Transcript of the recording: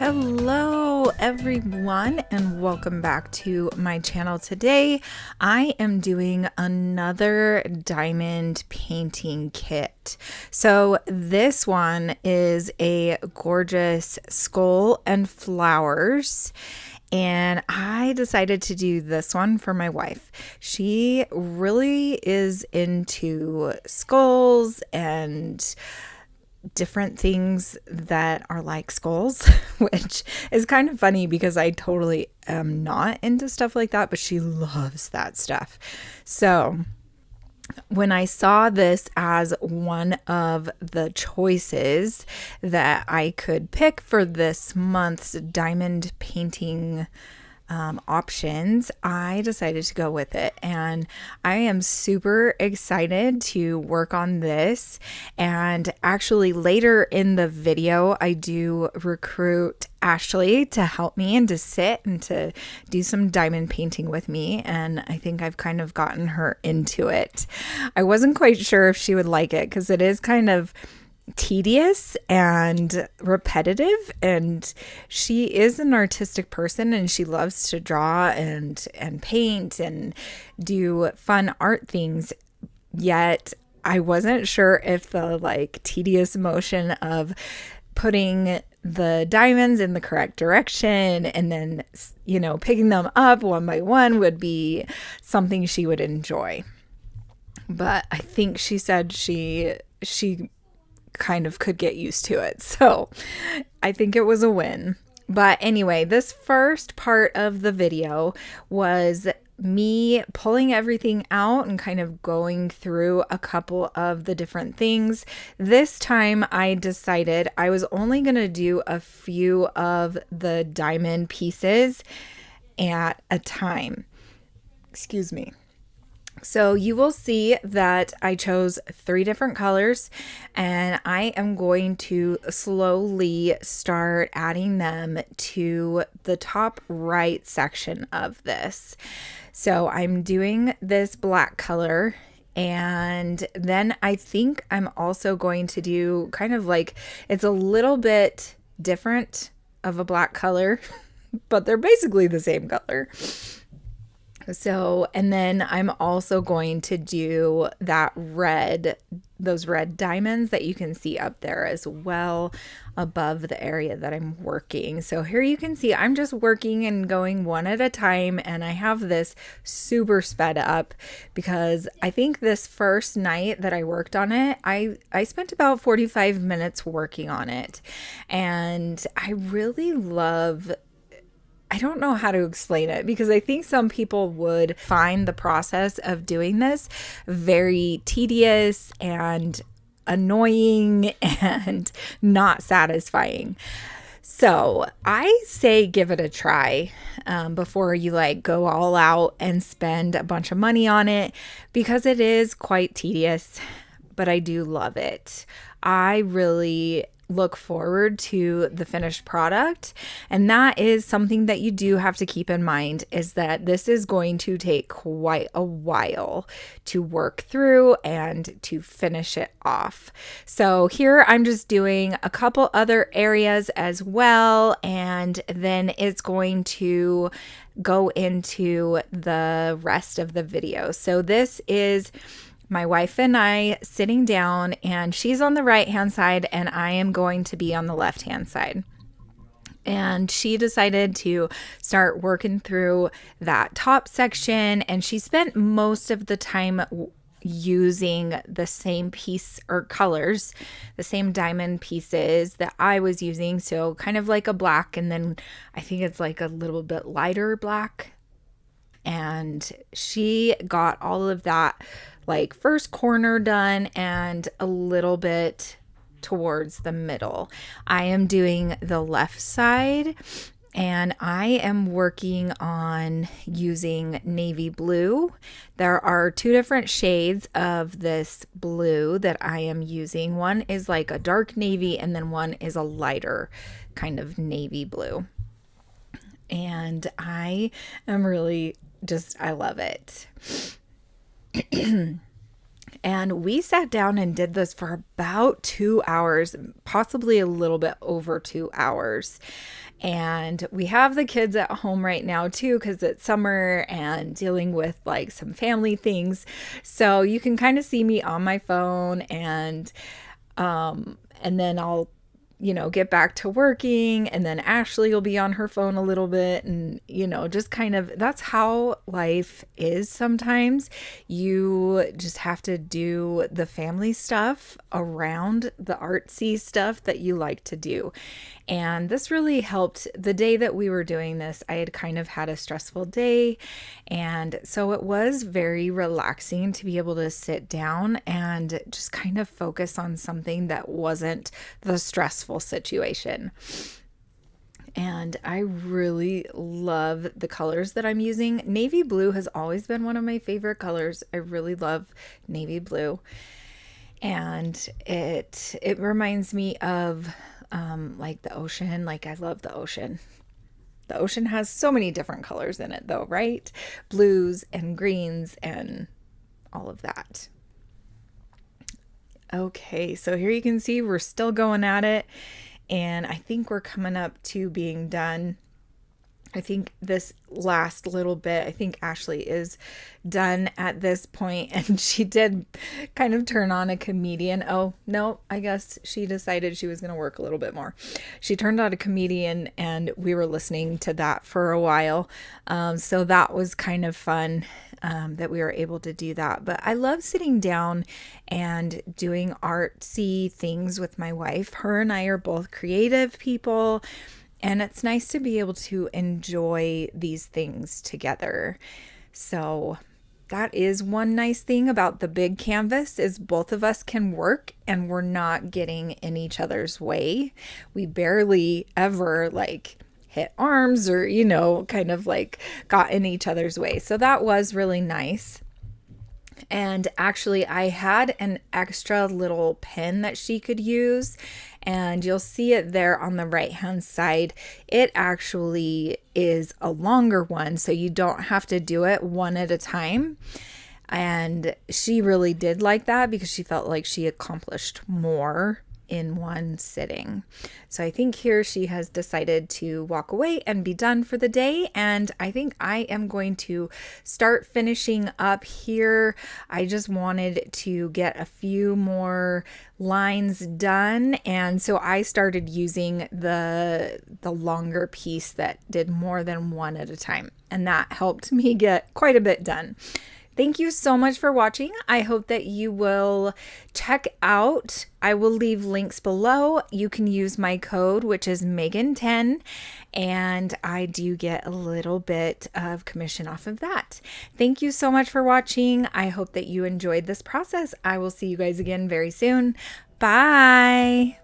Hello everyone and welcome back to my channel. Today I am doing another diamond painting kit. So this one is a gorgeous skull and flowers, and I decided to do this one for my wife. She really is into skulls and different things that are like skulls, which is kind of funny because I totally am not into stuff like that, but she loves that stuff. So when I saw this as one of the choices that I could pick for this month's diamond painting options, I decided to go with it, and I am super excited to work on this. And actually later in the video I do recruit Ashley to help me and to sit and to do some diamond painting with me, and I think I've kind of gotten her into it. I wasn't quite sure if she would like it because it is kind of tedious and repetitive, and she is an artistic person and she loves to draw and paint and do fun art things. Yet I wasn't sure if the tedious motion of putting the diamonds in the correct direction and then picking them up one by one would be something she would enjoy. But I think she said she kind of could get used to it. So I think it was a win. But anyway, this first part of the video was me pulling everything out and kind of going through a couple of the different things. This time I decided I was only going to do a few of the diamond pieces at a time. Excuse me. So you will see that I chose 3 different colors, and I am going to slowly start adding them to the top right section of this. So I'm doing this black color, and then I think I'm also going to do kind of like, it's a little bit different of a black color, but they're basically the same color. So, and then I'm also going to do those red diamonds that you can see up there as well above the area that I'm working. So here you can see I'm just working and going one at a time, and I have this super sped up because I think this first night that I worked on it, I spent about 45 minutes working on it, and I really love, I don't know how to explain it because I think some people would find the process of doing this very tedious and annoying and not satisfying. So I say give it a try before you go all out and spend a bunch of money on it, because it is quite tedious, but I do love it. I really look forward to the finished product, and that is something that you do have to keep in mind, is that this is going to take quite a while to work through and to finish it off. So here I'm just doing a couple other areas as well, and then it's going to go into the rest of the video. So this is my wife and I sitting down, and she's on the right hand side and I am going to be on the left hand side. And she decided to start working through that top section, and she spent most of the time using the same piece or colors, the same diamond pieces that I was using. So kind of like a black, and then I think it's like a little bit lighter black. And she got all of that first corner done and a little bit towards the middle. I am doing the left side, and I am working on using navy blue. There are 2 different shades of this blue that I am using. One is like a dark navy, and then one is a lighter kind of navy blue. And I am really I love it. And we sat down and did this for about 2 hours, possibly a little bit over 2 hours. And we have the kids at home right now too, because it's summer and dealing with like some family things. So you can kind of see me on my phone, and then I'll get back to working, and then Ashley will be on her phone a little bit, and just kind of, that's how life is sometimes. You just have to do the family stuff around the artsy stuff that you like to do. And this really helped. The day that we were doing this, I had kind of had a stressful day, and so it was very relaxing to be able to sit down and just kind of focus on something that wasn't the stressful situation. And I really love the colors that I'm using. Navy blue has always been one of my favorite colors. I really love navy blue. And it reminds me of like the ocean. Like, I love the ocean. The ocean has so many different colors in it though, right? Blues and greens and all of that. Okay, so here you can see we're still going at it, and I think we're coming up to being done. I think this last little bit, I think Ashley is done at this point, and she did kind of turn on a comedian. Oh, no, I guess she decided she was going to work a little bit more. She turned on a comedian, and we were listening to that for a while. So that was kind of fun. That we were able to do that. But I love sitting down and doing artsy things with my wife. Her and I are both creative people, and it's nice to be able to enjoy these things together. So that is one nice thing about the big canvas, is both of us can work and we're not getting in each other's way. We barely ever hit arms or, kind of got in each other's way. So that was really nice. And actually, I had an extra little pen that she could use, and you'll see it there on the right hand side. It actually is a longer one, so you don't have to do it one at a time. And she really did like that because she felt like she accomplished more in one sitting. So I think here she has decided to walk away and be done for the day, and I think I am going to start finishing up here. I just wanted to get a few more lines done, and so I started using the longer piece that did more than one at a time, and that helped me get quite a bit done. Thank you so much for watching. I hope that you will check out, I will leave links below. You can use my code, which is Megan10, and I do get a little bit of commission off of that. Thank you so much for watching. I hope that you enjoyed this process. I will see you guys again very soon. Bye.